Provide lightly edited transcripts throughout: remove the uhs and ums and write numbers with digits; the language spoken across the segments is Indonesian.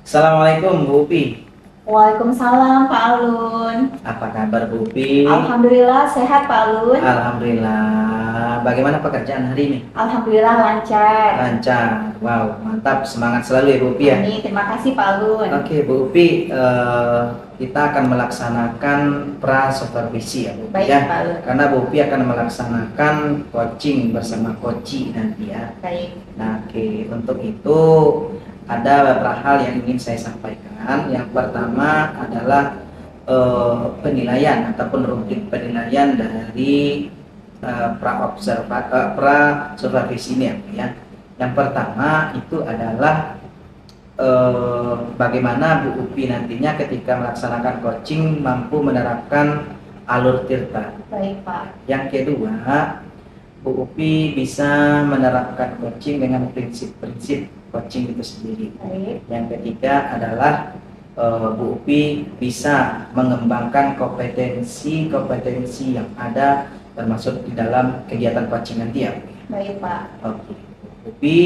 Assalamualaikum Bu Upi. Waalaikumsalam Pak Alun. Apa kabar Bu Upi? Alhamdulillah sehat Pak Alun. Alhamdulillah. Bagaimana pekerjaan hari ini? Alhamdulillah lancar. Lancar. Wow, mantap. Semangat selalu ya Bu Upi ya. Amin. Terima kasih Pak Alun. Oke Bu Upi, kita akan melaksanakan pra-supervisi ya Bu Upi Baik ya. Pak Alun. Karena Bu Upi akan melaksanakan coaching bersama coachi nanti ya. Baik. Nah, oke. Untuk itu ada beberapa hal yang ingin saya sampaikan. Yang pertama adalah penilaian ataupun rubrik penilaian dari pra-supervisi ini ya. Yang pertama itu adalah bagaimana Bu Upi nantinya ketika melaksanakan coaching mampu menerapkan alur tirta. Baik Pak. Yang kedua, Bu Upi bisa menerapkan coaching dengan prinsip-prinsip coaching itu sendiri. Baik. Yang ketiga adalah Bu Upi bisa mengembangkan kompetensi yang ada termasuk di dalam kegiatan coaching nanti ya. Baik Pak. Oke. Bu Upi,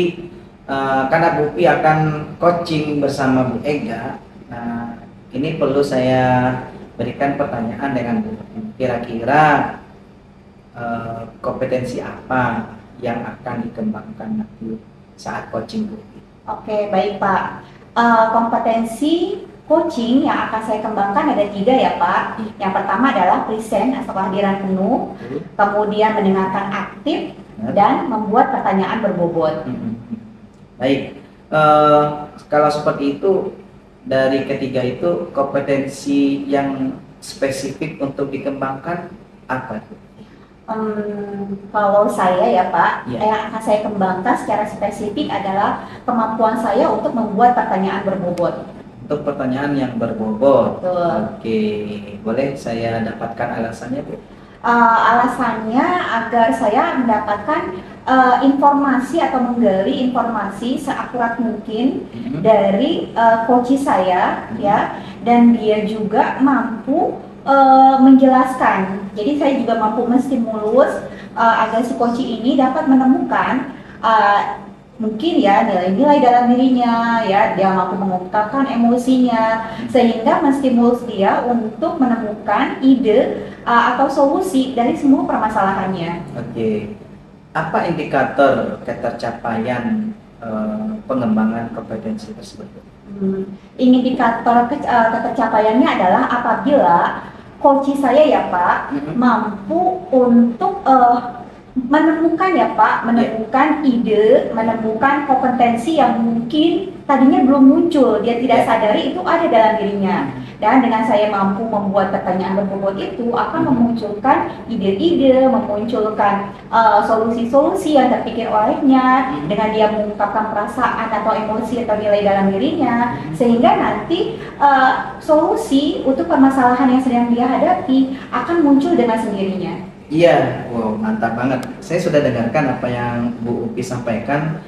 karena Bu Upi akan coaching bersama Bu Ega, nah ini perlu saya berikan pertanyaan dengan Bu Upi. Kira-kira kompetensi apa yang akan dikembangkan nanti saat coaching Bu Upi? Oke, baik Pak. Kompetensi coaching yang akan saya kembangkan ada 3 ya Pak. Yang pertama adalah present atau kehadiran penuh, kemudian mendengarkan aktif, dan membuat pertanyaan berbobot. Baik, kalau seperti itu dari ketiga itu kompetensi yang spesifik untuk dikembangkan apa tuh? Kalau saya ya Pak, Ya. yang akan saya kembangkan secara spesifik adalah kemampuan saya untuk membuat pertanyaan berbobot. Untuk pertanyaan yang berbobot. Betul. Oke, boleh saya dapatkan alasannya Bu? Alasannya agar saya mendapatkan informasi atau menggali informasi seakurat mungkin dari coach saya ya, dan dia juga mampu menjelaskan. Jadi saya juga mampu menstimulus agar si coach ini dapat menemukan mungkin ya nilai-nilai dalam dirinya ya, dia mampu mengungkapkan emosinya sehingga menstimulus dia untuk menemukan ide atau solusi dari semua permasalahannya. Oke, apa indikator ketercapaian pengembangan kompetensi tersebut? Indikator ketercapaiannya adalah apabila coach saya ya Pak mampu untuk menemukan ya Pak, menemukan ide, menemukan kompetensi yang mungkin tadinya belum muncul, dia tidak sadari itu ada dalam dirinya. Dan dengan saya mampu membuat pertanyaan berbobot itu akan memunculkan ide-ide, memunculkan solusi-solusi yang terpikir olehnya dengan dia mengungkapkan perasaan atau emosi atau nilai dalam dirinya, sehingga nanti solusi untuk permasalahan yang sedang dia hadapi akan muncul dengan sendirinya. Iya, wow, mantap banget. Saya sudah dengarkan apa yang Bu Upi sampaikan.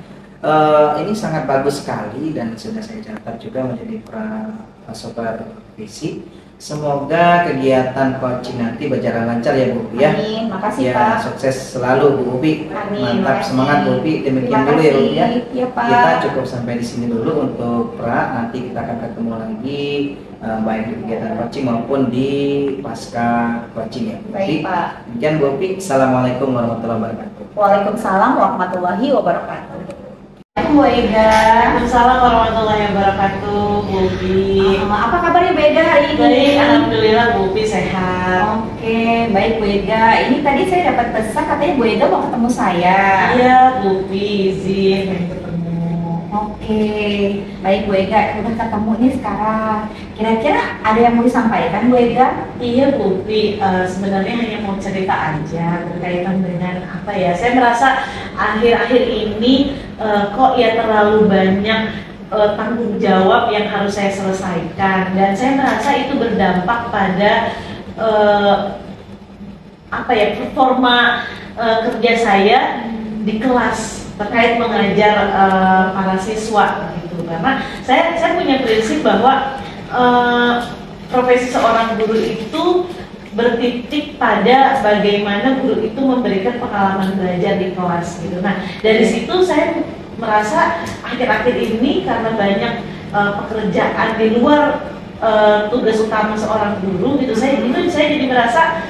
Ini sangat bagus sekali dan sudah saya catat juga menjadi supervisi. Semoga kegiatan coaching nanti berjalan lancar ya Bu Upi ya. Amin, makasih Ya, Pak. sukses selalu Bu Upi. Amin, Mantap, makasih. semangat Bu Upi. Demikian Terima dulu ya Bu Upi ya. kasih. Ya, Pak. Kita cukup sampai di sini dulu untuk nanti kita akan ketemu lagi baik di kegiatan coaching maupun di pasca coaching ya Bu Upi. Baik Pak. Demikian Bu Upi. Assalamualaikum warahmatullahi wabarakatuh. Waalaikumsalam warahmatullahi wabarakatuh. Bu Ega. Waalaikumsalam warahmatullahi wabarakatuh, Bu Upi. Apa kabarnya Bu Ega hari ini? Baik, alhamdulillah Bu Upi sehat. Oke, baik Bu Ega. Ini tadi saya dapat pesan katanya Bu Ega mau ketemu saya. Iya, Bu Upi izin pengen ketemu. Oke, baik Bu Ega. Udah ketemu nih sekarang. Kira-kira ada yang mau disampaikan Bu Ega? Iya Bu Upi, sebenarnya hanya mau cerita aja berkaitan dengan apa ya. Saya merasa akhir-akhir ini kok ya terlalu banyak tanggung jawab yang harus saya selesaikan, dan saya merasa itu berdampak pada apa ya, performa kerja saya di kelas terkait mengajar para siswa gitu. Karena saya punya prinsip bahwa profesi seorang guru itu bertitik pada bagaimana guru itu memberikan pengalaman belajar di kelas gitu. Nah, dari situ saya merasa akhir-akhir ini karena banyak pekerjaan di luar tugas utama seorang guru gitu, saya jadi merasa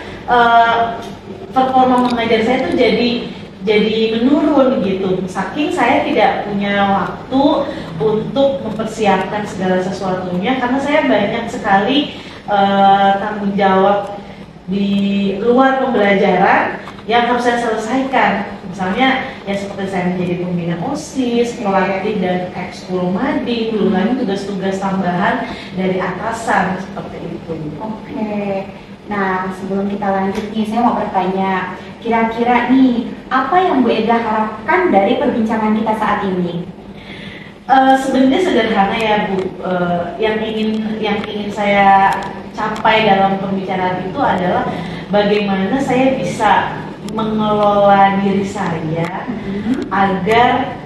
performa mengajar saya tuh jadi menurun gitu, saking saya tidak punya waktu untuk mempersiapkan segala sesuatunya karena saya banyak sekali tanggung jawab di luar pembelajaran yang harus saya selesaikan. Misalnya ya seperti saya menjadi pembina OSIS, pelatih dan ekskul mading, belum lagi tugas-tugas tambahan dari atasan seperti itu. Oke. Nah, sebelum kita lanjut nih, saya mau bertanya, kira-kira nih, apa yang Bu Ega harapkan dari perbincangan kita saat ini? Sebenarnya sederhana ya Bu, yang ingin saya capai dalam pembicaraan itu adalah bagaimana saya bisa mengelola diri saya agar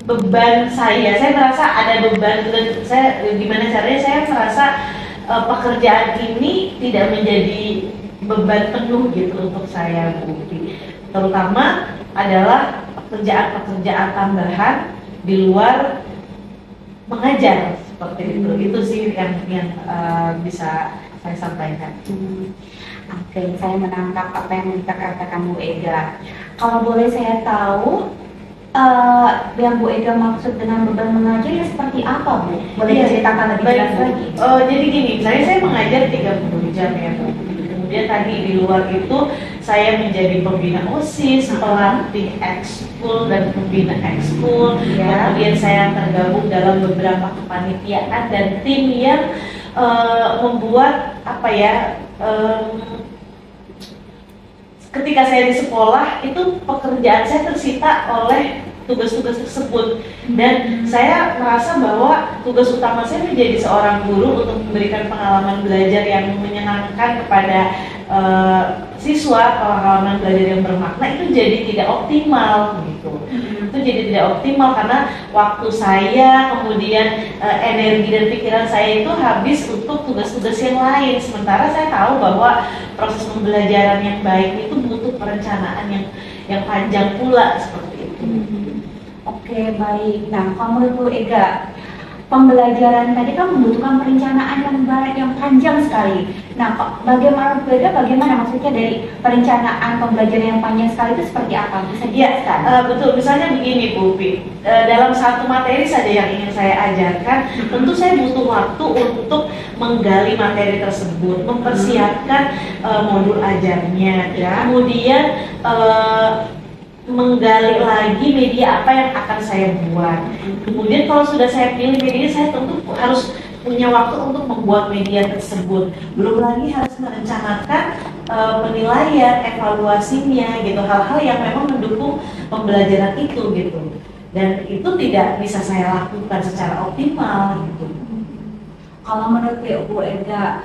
beban saya merasa ada beban dan saya gimana caranya saya merasa pekerjaan ini tidak menjadi beban penuh gitu untuk saya Bu. Terutama adalah pekerjaan-pekerjaan tambahan di luar mengajar seperti itu sih yang bisa saya sampaikan. Oke, saya menangkap apa yang dikatakan Bu Ega. Kalau boleh saya tahu, yang Bu Ega maksud dengan beban mengajar ya seperti apa Bu? Boleh diceritakan lebih jelas lagi? Jadi gini, saya mengajar 30 jam ya Bu. Kemudian tadi di luar itu saya menjadi pembina OSIS, pelatih ekskul dan pembina ekskul. Kemudian saya tergabung dalam beberapa kepanitiaan dan tim yang membuat ketika saya di sekolah itu pekerjaan saya tersita oleh tugas-tugas tersebut dan saya merasa bahwa tugas utama saya menjadi seorang guru untuk memberikan pengalaman belajar yang menyenangkan kepada siswa, pengalaman belajar yang bermakna itu jadi tidak optimal gitu. Itu jadi tidak optimal karena waktu saya, kemudian energi dan pikiran saya itu habis untuk tugas-tugas yang lain. Sementara saya tahu bahwa proses pembelajaran yang baik itu butuh perencanaan yang panjang pula seperti itu. Oke, baik. Nah, kalau menurut Bu Ega, pembelajaran tadi kan membutuhkan perencanaan yang baik, yang panjang sekali. Nah, bagaimana Bu Ega, bagaimana maksudnya dari perencanaan pembelajaran yang panjang sekali itu seperti apa? Bisa dijelaskan? Betul. Misalnya begini Bu Pi, dalam satu materi saja yang ingin saya ajarkan, tentu saya butuh waktu untuk menggali materi tersebut, mempersiapkan modul ajarnya, kemudian menggali lagi media apa yang akan saya buat. Kemudian kalau sudah saya pilih media, saya tentu harus punya waktu untuk membuat media tersebut. Belum lagi harus merencanakan penilaian, evaluasinya gitu, hal-hal yang memang mendukung pembelajaran itu gitu. Dan itu tidak bisa saya lakukan secara optimal gitu. Kalau menurut Bu Ega,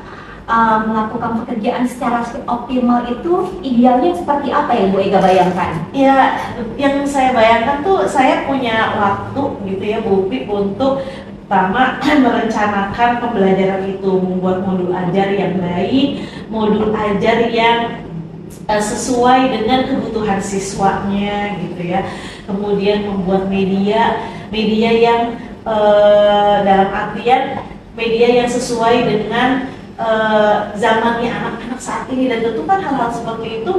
melakukan pekerjaan secara optimal itu idealnya seperti apa ya Bu Ega bayangkan? Ya, yang saya bayangkan tuh saya punya waktu gitu ya Bu Pi untuk pertama merencanakan pembelajaran itu, membuat modul ajar yang baik, modul ajar yang sesuai dengan kebutuhan siswanya gitu ya. Kemudian membuat media yang dalam artian media yang sesuai dengan zamannya anak-anak saat ini, dan tentu kan hal-hal seperti itu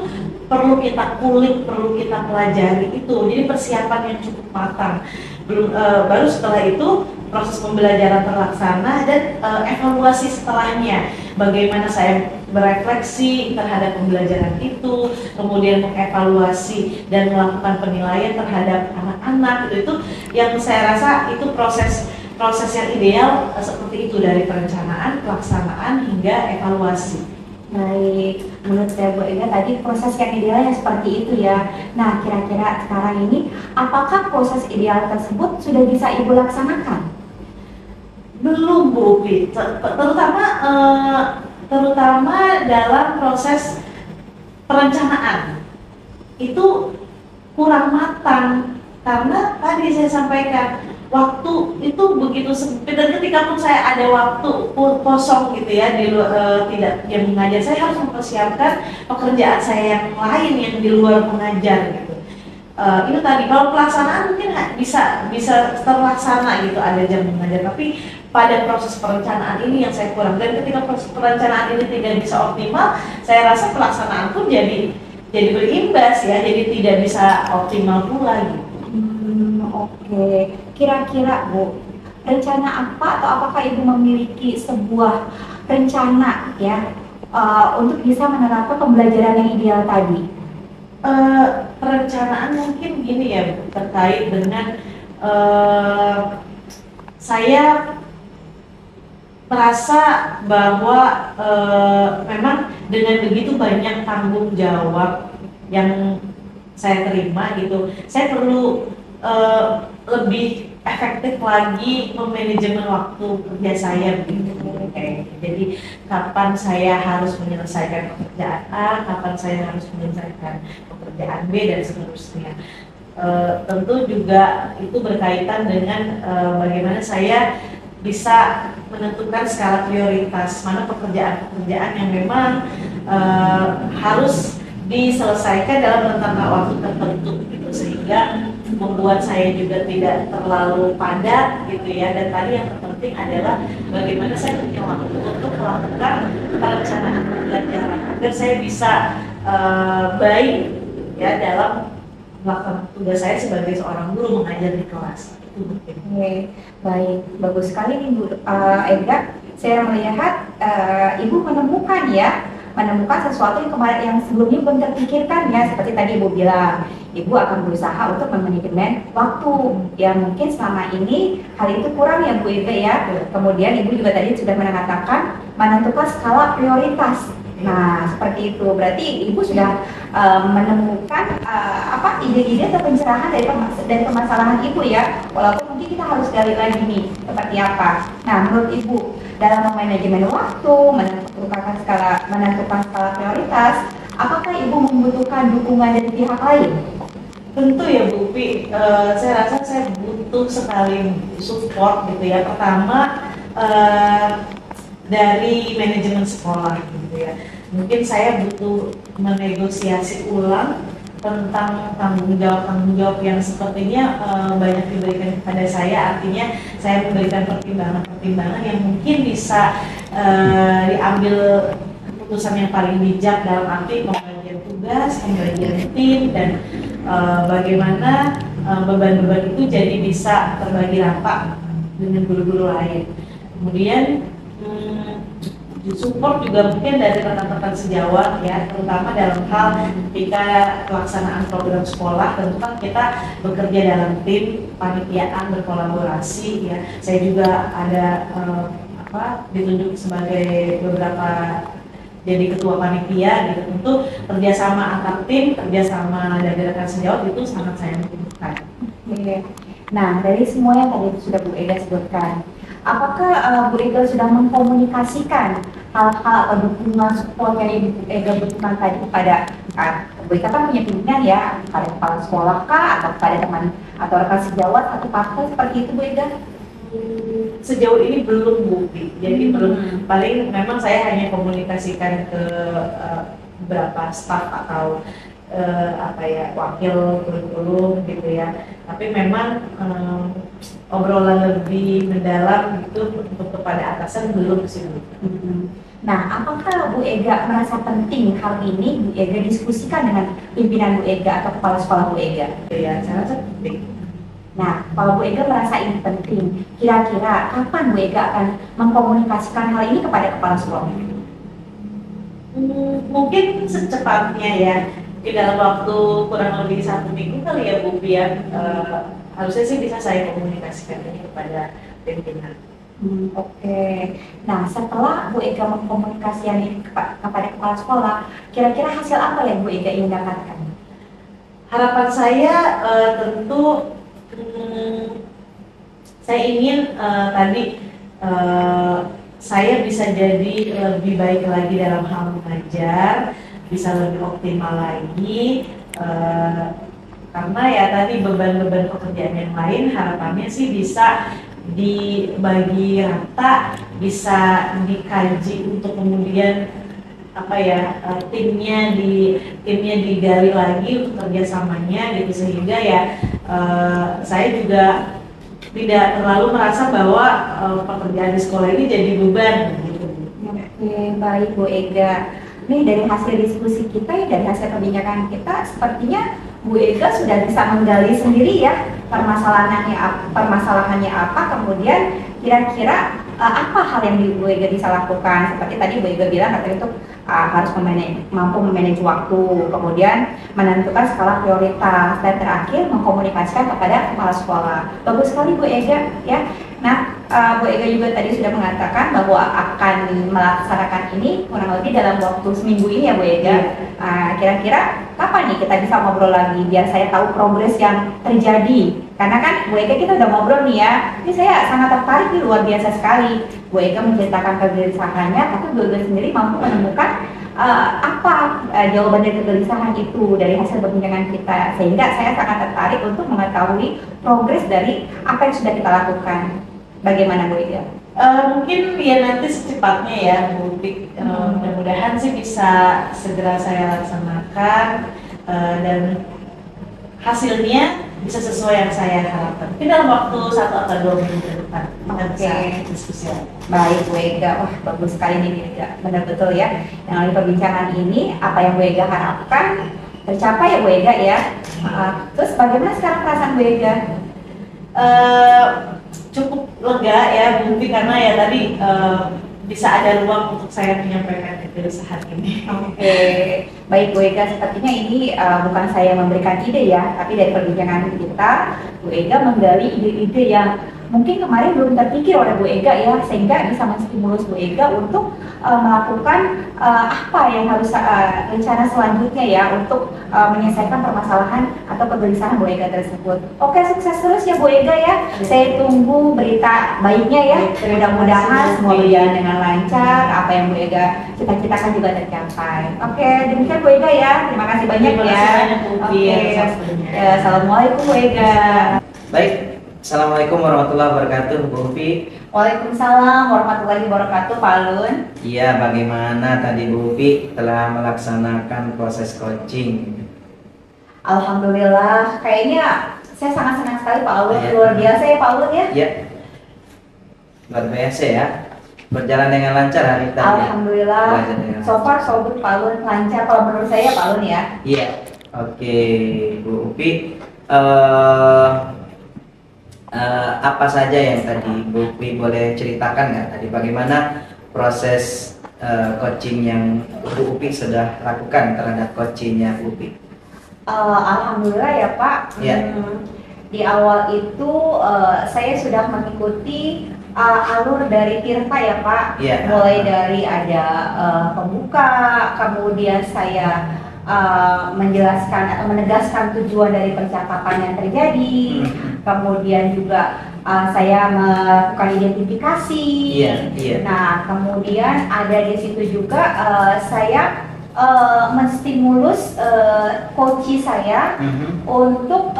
perlu kita kulik, perlu kita pelajari itu. Jadi persiapan yang cukup matang. Baru setelah itu proses pembelajaran terlaksana dan evaluasi setelahnya. Bagaimana saya berefleksi terhadap pembelajaran itu, kemudian mengevaluasi dan melakukan penilaian terhadap anak-anak itu yang saya rasa itu proses yang ideal seperti itu, dari perencanaan, pelaksanaan hingga evaluasi. Baik, menurut saya Bu Ega tadi proses yang idealnya seperti itu ya. Nah, kira-kira sekarang ini apakah proses ideal tersebut sudah bisa Ibu laksanakan? Belum Bu Pi, terutama dalam proses perencanaan itu kurang matang karena tadi saya sampaikan waktu itu begitu sempit, dan ketika pun saya ada waktu kosong gitu ya tidak yang mengajar, saya harus mempersiapkan pekerjaan saya yang lain yang di luar mengajar gitu. itu tadi kalau pelaksanaan mungkin bisa terlaksana gitu, ada jam mengajar, tapi pada proses perencanaan ini yang saya kurang, dan ketika proses perencanaan ini tidak bisa optimal, saya rasa pelaksanaan pun jadi berimbas ya, jadi tidak bisa optimal pula gitu. Oke. Kira-kira Bu, rencana apa atau apakah Ibu memiliki sebuah rencana ya untuk bisa menerapkan pembelajaran yang ideal tadi? Perencanaan mungkin gini ya Bu, terkait dengan saya merasa bahwa memang dengan begitu banyak tanggung jawab yang saya terima gitu, saya perlu lebih efektif lagi memanajemen waktu kerja saya begitu. Jadi kapan saya harus menyelesaikan pekerjaan A, kapan saya harus menyelesaikan pekerjaan B dan seterusnya. Tentu juga itu berkaitan dengan bagaimana saya bisa menentukan skala prioritas, mana pekerjaan-pekerjaan yang memang harus diselesaikan dalam rentang waktu tertentu gitu, sehingga membuat saya juga tidak terlalu padat gitu ya. Dan tadi yang terpenting adalah bagaimana saya punya waktu untuk melakukan perencanaan pembelajaran agar saya bisa baik ya dalam melakukan tugas saya sebagai seorang guru mengajar di kelas. Oke, baik, bagus sekali nih Bu Ega. Saya melihat Ibu menemukan sesuatu yang kemarin yang sebelumnya belum terpikirkan ya, seperti tadi Ibu bilang, Ibu akan berusaha untuk memanajemen waktu yang mungkin selama ini hal itu kurang ya Bu Ega ya. Kemudian Ibu juga tadi sudah mengatakan menentukan skala prioritas. Nah, seperti itu. Berarti Ibu sudah menemukan ide-ide atau pencerahan dari permasalahan Ibu ya. Walaupun mungkin kita harus gali lagi nih seperti apa. Nah, menurut Ibu dalam memanajemen waktu, menentukan skala prioritas, apakah Ibu membutuhkan dukungan dari pihak lain? Tentu ya Bu Pi, saya rasa saya butuh sekali support gitu ya. Pertama dari manajemen sekolah gitu ya. Mungkin saya butuh menegosiasi ulang tentang tanggung jawab yang sepertinya banyak diberikan kepada saya. Artinya saya memberikan pertimbangan yang mungkin bisa diambil keputusan yang paling bijak dalam arti pembagian tugas, pembagian tim, dan bagaimana beban-beban itu jadi bisa terbagi rata dengan guru-guru lain. Kemudian support juga mungkin dari rekan-rekan sejawat ya, terutama dalam hal ketika pelaksanaan program sekolah. Tentu kan kita bekerja dalam tim, panitiaan, berkolaborasi ya. Saya juga ada ditunjuk sebagai beberapa jadi ketua panitia gitu. Tentu kerjasama antar tim, kerjasama dari rekan sejawat itu sangat saya butuhkan. Nah, dari semua yang tadi sudah Bu Ega sebutkan, apakah Bu Ega sudah mengkomunikasikan hal-hal atau dukungan support yang Ibu Ega butuhkan tadi kepada Bu Ega kan punya pimpinan ya, kepada kepala sekolah kah, atau kepada teman atau rekan sejawat atau partai seperti itu Bu Ega? Sejauh ini belum Bu Pi, jadi belum. Paling memang saya hanya komunikasikan ke beberapa staf atau wakil kurikulum gitu ya. Tapi memang obrolan lebih mendalam gitu untuk kepada atasan belum sih Bu. Nah, apakah Bu Ega merasa penting hal ini Bu Ega diskusikan dengan pimpinan Bu Ega atau kepala sekolah Bu Ega? Ya, saya rasa penting. Nah, kalau Bu Ega merasa ini penting, kira-kira kapan Bu Ega akan mengkomunikasikan hal ini kepada kepala sekolah? Mungkin secepatnya ya. Di dalam waktu kurang lebih 1 minggu kali ya Bu Pi ya. Harusnya sih bisa saya komunikasikan ini kepada pimpinan. Oke. Nah, setelah Bu Ega mengkomunikasikan ini kepada kepala sekolah, kira-kira hasil apa yang Bu Ega ingin dapatkan? Harapan saya tentu saya ingin saya bisa jadi lebih baik lagi dalam hal mengajar, bisa lebih optimal lagi, karena ya tadi beban-beban pekerjaan yang lain harapannya sih bisa dibagi rata, bisa dikaji untuk kemudian apa ya timnya digali lagi untuk kerjasamanya gitu, sehingga ya saya juga tidak terlalu merasa bahwa pekerjaan di sekolah ini jadi beban gitu. Oke, baik Bu Ega. Nih dari hasil diskusi kita ya, dari hasil perbincangan kita, sepertinya Bu Ega sudah bisa menggali sendiri ya permasalahannya apa, kemudian kira-kira apa hal yang Bu Ega bisa lakukan. Seperti tadi Bu Ega bilang katanya itu harus mampu memanage waktu, kemudian menentukan skala prioritas, dan terakhir mengkomunikasikan kepada kepala sekolah. Bagus sekali Bu Ega ya. Nah, Bu Ega juga tadi sudah mengatakan bahwa akan melaksanakan ini kurang lebih dalam waktu seminggu ini ya Bu Ega. Kira-kira kapan nih kita bisa ngobrol lagi biar saya tahu progres yang terjadi? Karena kan Bu Ega kita udah ngobrol nih ya, ini saya sangat tertarik nih, luar biasa sekali. Bu Ega menceritakan kegelisahannya, tapi Bu Ega sendiri mampu menemukan jawaban dari kegelisahan itu dari hasil perbincangan kita, sehingga saya sangat tertarik untuk mengetahui progres dari apa yang sudah kita lakukan. Bagaimana Bu Ega? Mungkin ya nanti secepatnya ya Bu Pik, mudah-mudahan sih bisa segera saya laksanakan dan hasilnya bisa sesuai yang saya harapkan. Mungkin dalam waktu 1 atau 2 minggu ke depan kita bisa diskusi lagi. Baik Bu Ega, wah bagus sekali nih Bu Ega, benar betul ya. Yang dari perbincangan ini apa yang Bu Ega harapkan tercapai ya Bu Ega ya. Terus bagaimana sekarang perasaan Bu Ega? Cukup lega ya Bu Pik, karena ya tadi bisa ada ruang untuk saya menyampaikan kegelisahan ini. Oke, baik Bu Ega, sepertinya ini bukan saya memberikan ide ya, tapi dari perbincangan kita, Bu Ega menggali ide-ide yang mungkin kemarin belum terpikir oleh Bu Ega ya, sehingga bisa menstimulus Bu Ega untuk melakukan apa yang harus rencana selanjutnya ya untuk menyelesaikan permasalahan atau kegelisahan Bu Ega tersebut. Oke, sukses terus ya Bu Ega ya. Saya tunggu berita baiknya ya. Mudah-mudahan semua berjalan dengan lancar, apa yang Bu Ega cita-citakan juga tercapai. Oke, demikian Bu Ega ya. Terima kasih banyak ya. Oke, assalamualaikum Bu Ega. Baik, assalamualaikum warahmatullahi wabarakatuh Bu Upi. Waalaikumsalam warahmatullahi wabarakatuh Pak Alun. Iya, bagaimana tadi Bu Upi telah melaksanakan proses coaching? Alhamdulillah, kayaknya saya sangat senang sekali Pak Alun, Ya. luar biasa ya Pak Alun ya. Ya, luar biasa ya. Berjalan dengan lancar hari tadi. Alhamdulillah, Belajar dengan so far so good Pak Alun, lancar kalau menurut saya Pak Alun ya. Iya, oke Bu Upi. Apa saja yang tadi Bu Upi boleh ceritakan nggak tadi bagaimana proses coaching yang Bu Upi sudah lakukan terhadap coachingnya Bu Upi? Alhamdulillah ya Pak. Ya. Di awal itu saya sudah mengikuti alur dari Tirta ya Pak. Ya. Mulai dari ada pembuka, kemudian saya menjelaskan atau menegaskan tujuan dari percakapan yang terjadi, kemudian juga saya melakukan identifikasi. Iya, iya. Nah, kemudian ada di situ juga saya menstimulus coach saya untuk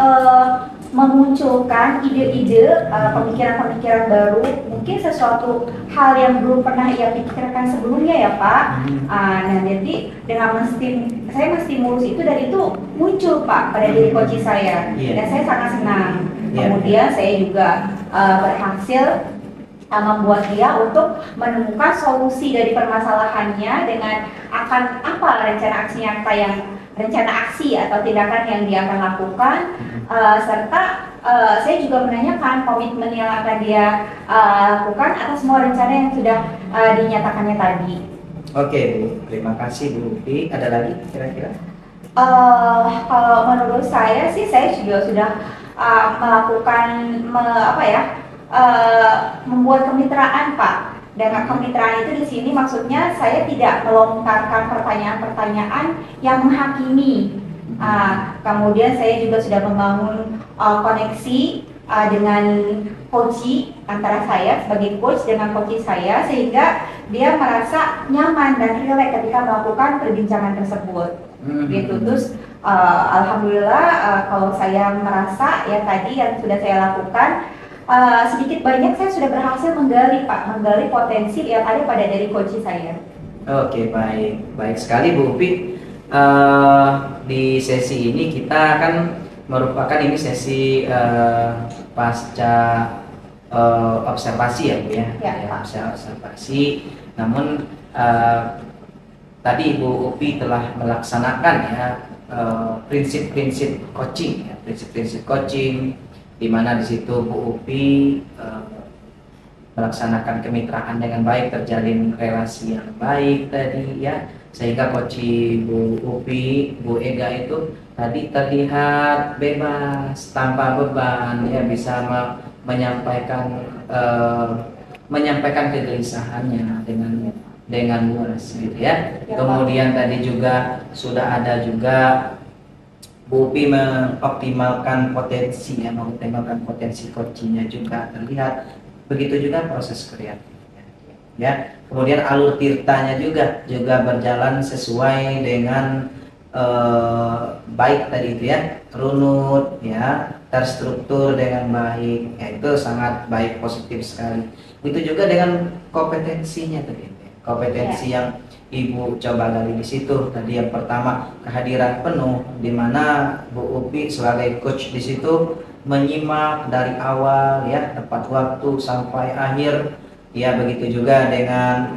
memunculkan ide-ide, pemikiran-pemikiran baru, mungkin sesuatu hal yang belum pernah ia pikirkan sebelumnya ya Pak. Nah, jadi dengan saya menstimulus itu, dan itu muncul Pak pada diri coach saya, dan saya sangat senang. Kemudian saya juga berhasil membuat dia untuk menemukan solusi dari permasalahannya dengan akan apa rencana aksi atau tindakan yang dia akan lakukan, serta saya juga menanyakan komitmen yang akan dia lakukan atas semua rencana yang sudah dinyatakannya tadi. Oke Bu, terima kasih Bu Upi. Ada lagi kira-kira? Kalau menurut saya sih, saya juga sudah melakukan membuat kemitraan Pak. Dengan kemitraan itu di sini maksudnya saya tidak melontarkan pertanyaan-pertanyaan yang menghakimi. Kemudian saya juga sudah membangun koneksi dengan coach, antara saya sebagai coach dengan coach saya, sehingga dia merasa nyaman dan rileks ketika melakukan perbincangan tersebut. Gitu. Terus alhamdulillah kalau saya merasa ya tadi yang sudah saya lakukan, sedikit banyak saya sudah berhasil menggali potensi yang ada pada dari coach saya. Oke, baik, baik sekali Bu Upi. Di sesi ini kita akan merupakan ini sesi pasca observasi ya Bu ya, Ya, ya Pak. pasca observasi. Namun tadi Bu Upi telah melaksanakan ya prinsip-prinsip coaching, ya, prinsip-prinsip coaching, di mana di situ Bu Upi melaksanakan kemitraan dengan baik, terjalin relasi yang baik tadi ya, sehingga coach Bu Upi, Bu Ega itu tadi terlihat bebas tanpa beban ya, bisa menyampaikan kegelisahannya dengan luas gitu ya. Ya, Kemudian tadi juga sudah ada juga Bu Upi mengoptimalkan potensi ya, mengoptimalkan potensi coachingnya juga terlihat. Begitu juga proses kreatifnya ya. Kemudian alur tirtanya juga berjalan sesuai dengan baik tadi itu ya, runut ya, terstruktur dengan baik ya, itu sangat baik, positif sekali. Itu juga dengan kompetensinya tadi, kompetensi yang Ibu coba gali di situ tadi. Yang pertama, kehadiran penuh, di mana Bu Upi sebagai coach di situ menyimak dari awal ya, tepat waktu sampai akhir ya. Begitu juga dengan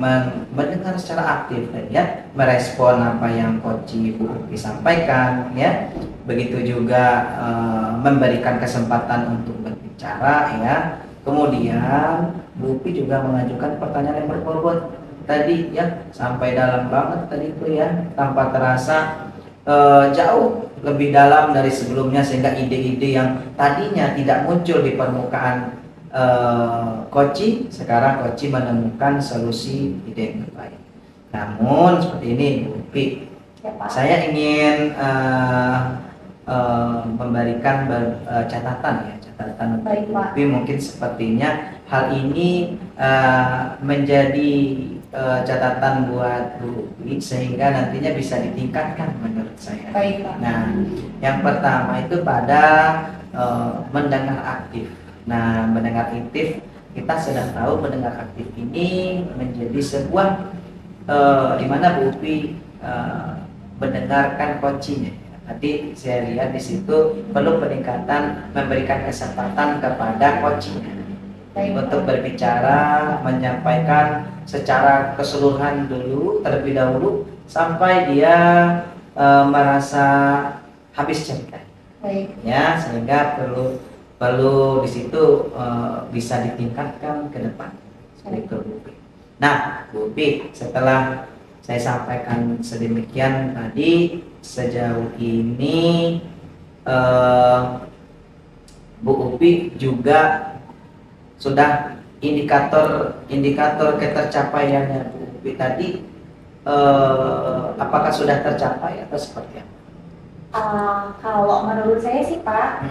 mendengar secara aktif ya, merespon apa yang coach Bu Upi sampaikan ya. Begitu juga memberikan kesempatan untuk berbicara ya. Kemudian Bu Upi juga mengajukan pertanyaan yang berbobot tadi ya, sampai dalam banget tadi itu ya, tanpa terasa jauh lebih dalam dari sebelumnya, sehingga ide-ide yang tadinya tidak muncul di permukaan coaching, sekarang coaching menemukan solusi ide yang terbaik. Namun seperti ini Bu Upi, Ya, Pak. saya ingin memberikan catatan ya, catatan Baik, Bu Pak. Upi. Mungkin sepertinya hal ini menjadi catatan buat Bu Upi, sehingga nantinya bisa ditingkatkan menurut saya. Baik, Pak. Nah, yang pertama itu pada mendengar aktif. Nah, mendengar aktif, kita sudah tahu mendengar aktif ini menjadi sebuah di mana Bu Upi mendengarkan coachingnya. Tadi saya lihat di situ perlu peningkatan, memberikan kesempatan kepada coachingnya untuk berbicara, menyampaikan secara keseluruhan dulu, terlebih dahulu, sampai dia merasa habis cerita. Baik. Ya, sehingga perlu di situ bisa ditingkatkan ke depan. Seperti itu, Bu Upi. Nah, Bu Upi, setelah saya sampaikan sedemikian tadi, sejauh ini Bu Upi juga sudah indikator ketercapaiannya Bu Upi tadi, apakah sudah tercapai atau seperti apa? Kalau menurut saya sih Pak,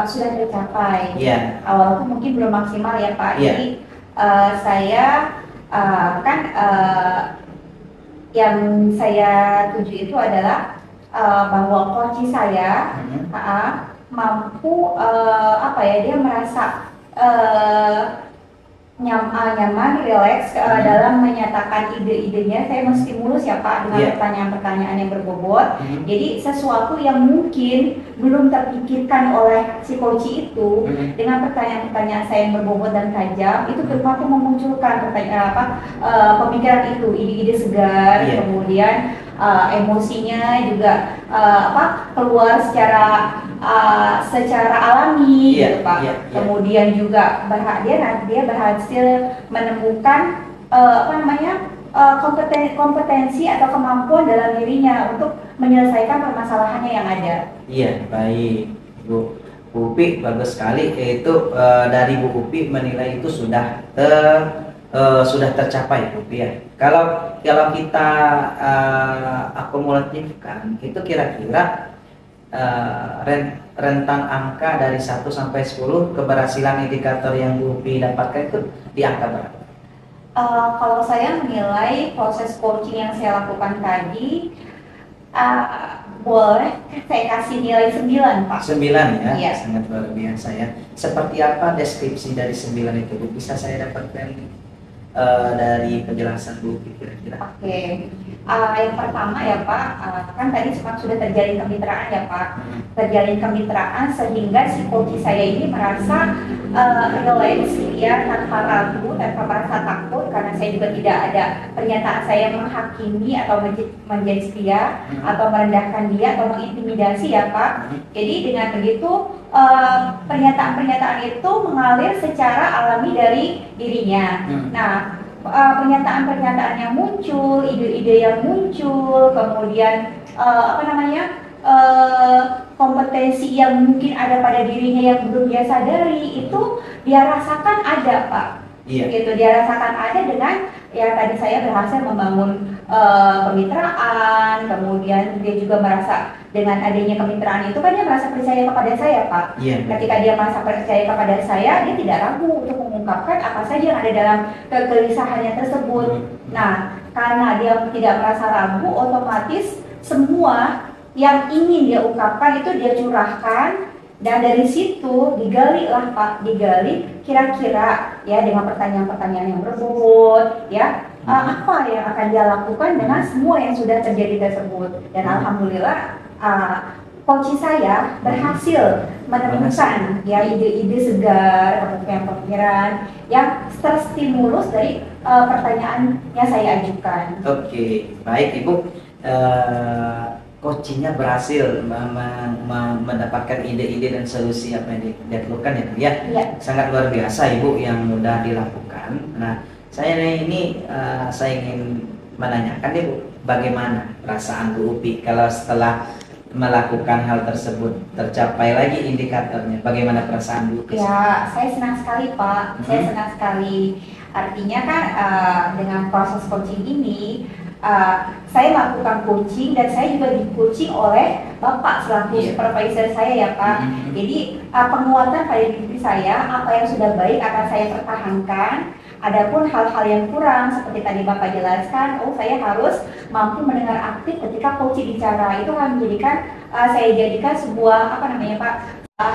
sudah tercapai. Iya. Awal itu mungkin belum maksimal ya Pak. Iya. Jadi saya kan yang saya tuju itu adalah bahwa coach saya mampu dia merasa nyaman, rileks dalam menyatakan ide-idenya. Saya menstimulus ya Pak dengan pertanyaan-pertanyaan yang berbobot. Jadi sesuatu yang mungkin belum terpikirkan oleh si coach itu, dengan pertanyaan-pertanyaan saya yang berbobot dan tajam, itu mampu memunculkan pemikiran itu, ide-ide segar. Kemudian emosinya juga keluar secara alami gitu Pak. Kemudian juga dia berhasil menemukan kompetensi atau kemampuan dalam dirinya untuk menyelesaikan permasalahannya yang ada. Iya, baik Bu Upi, bagus sekali. Itu dari Bu Upi menilai itu sudah tercapai Bu Upi ya. Kalau kita akumulatifkan, itu kira-kira rentang angka dari 1 sampai 10 keberhasilan indikator yang Bu Upi dapatkan itu di angka berapa? Kalau saya menilai proses coaching yang saya lakukan tadi, boleh saya kasih nilai 9 Pak. 9 ya? Iya. Sangat luar biasa ya. Seperti apa deskripsi dari 9 itu Bu? Bisa saya dapatkan dari penjelasan Bu Upi kira-kira? Oke. Yang pertama ya Pak, kan tadi sudah terjalin kemitraan ya Pak. Terjalin kemitraan sehingga si coach saya ini merasa relax ya, tanpa ragu, tanpa merasa takut, karena saya juga tidak ada pernyataan saya menghakimi atau menjudge dia atau merendahkan dia atau mengintimidasi ya Pak. Jadi dengan begitu pernyataan-pernyataan itu mengalir secara alami dari dirinya. Nah, pernyataan-pernyataan yang muncul, ide-ide yang muncul, kemudian kompetensi yang mungkin ada pada dirinya yang belum dia sadari, itu dia rasakan ada Pak. Iya. Gitu, dia rasakan ada dengan ya tadi saya berhasil membangun kemitraan, kemudian dia juga merasa dengan adanya kemitraan itu kan dia merasa percaya kepada saya Pak. Iya. Ketika dia merasa percaya kepada saya, dia tidak ragu untuk mengungkapkan apa saja yang ada dalam kegelisahannya tersebut. Nah, karena dia tidak merasa ragu, otomatis semua yang ingin dia ungkapkan itu dia curahkan, dan dari situ digali lah Pak, digali kira-kira ya dengan pertanyaan-pertanyaan yang berbobot ya, apa yang akan dia lakukan dengan semua yang sudah terjadi tersebut. Dan alhamdulillah coach saya berhasil menemukan ya ide-ide segar, pemikiran-pemikiran yang terstimulus dari pertanyaan yang saya ajukan. Oke, baik Ibu. Coachingnya berhasil mendapatkan ide-ide dan solusi apa yang dia perlukan ya Bu ya. Iya. Sangat luar biasa Ibu yang mudah dilakukan. Nah, saya ini saya ingin menanyakan nih Bu, bagaimana perasaan Bu Upi kalau setelah melakukan hal tersebut tercapai lagi indikatornya, bagaimana perasaan Bu Upi? Ya, saya senang sekali Pak, saya senang sekali. Artinya kan dengan proses coaching ini saya melakukan coaching dan saya juga di-coaching oleh Bapak selaku supervisor saya ya Pak. Jadi penguatan pada diri saya, apa yang sudah baik akan saya pertahankan. Adapun hal-hal yang kurang seperti tadi Bapak jelaskan, saya harus mampu mendengar aktif ketika coaching bicara. Itu akan menjadikan saya jadikan sebuah Pak,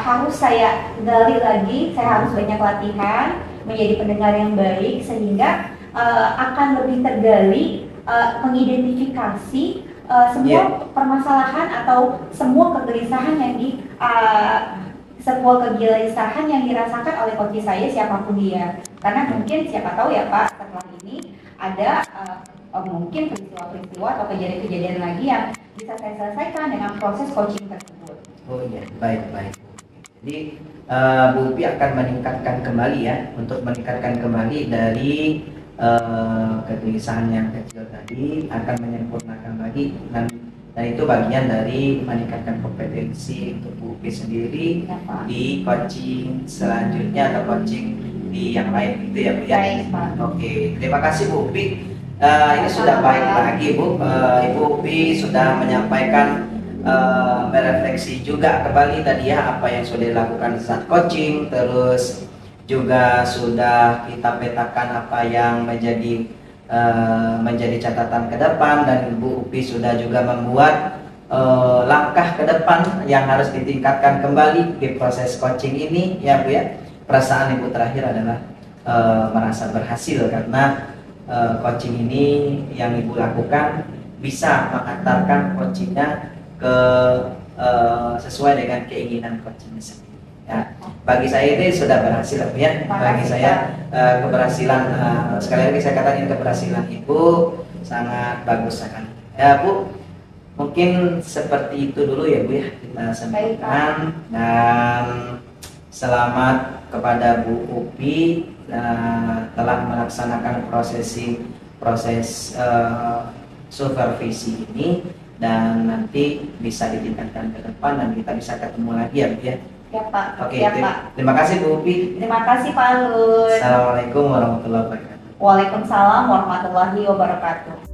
harus saya gali lagi, saya harus banyak latihan menjadi pendengar yang baik sehingga akan lebih tergali mengidentifikasi semua permasalahan atau semua kegelisahan yang dirasakan oleh coach saya siapapun dia. Karena mungkin siapa tahu ya Pak, setelah ini ada mungkin peristiwa-peristiwa atau kejadian-kejadian lagi yang bisa saya selesaikan dengan proses coaching tersebut. Oh iya, baik. Jadi Bu Upi akan meningkatkan kembali ya, untuk meningkatkan kembali dari kegelisahan yang kecil tadi, akan menyempurnakan lagi, dan itu bagian dari meningkatkan kompetensi untuk Bu Upi sendiri Ya, Pak. di coaching selanjutnya atau coaching di yang lain gitu ya Bu ya. Baik, Pak. Oke, terima kasih Bu Upi. Ini sudah baik lagi Bu, Ibu Upi sudah menyampaikan merefleksi juga kembali tadi ya apa yang sudah dilakukan saat coaching, terus juga sudah kita petakan apa yang menjadi catatan ke depan, dan Bu Upi sudah juga membuat langkah ke depan yang harus ditingkatkan kembali di proses coaching ini ya Bu ya. Perasaan Ibu terakhir adalah merasa berhasil karena coaching ini yang Ibu lakukan bisa mengantarkan coachingnya ke sesuai dengan keinginan coachingnya sendiri. Ya, bagi saya ini sudah berhasil ya. Bagi saya keberhasilan sekali lagi saya katakan keberhasilan Ibu sangat bagus sekali. Ya Bu, mungkin seperti itu dulu ya Bu ya kita sampaikan, dan selamat kepada Bu Upi telah melaksanakan proses supervisi ini, dan nanti bisa ditingkatkan ke depan dan kita bisa ketemu lagi ya Bu ya. Ya Pak. Oke, Ya, Pak. terima kasih Bu Upi. Terima kasih Pak Lun. Assalamualaikum warahmatullahi wabarakatuh. Waalaikumsalam warahmatullahi wabarakatuh.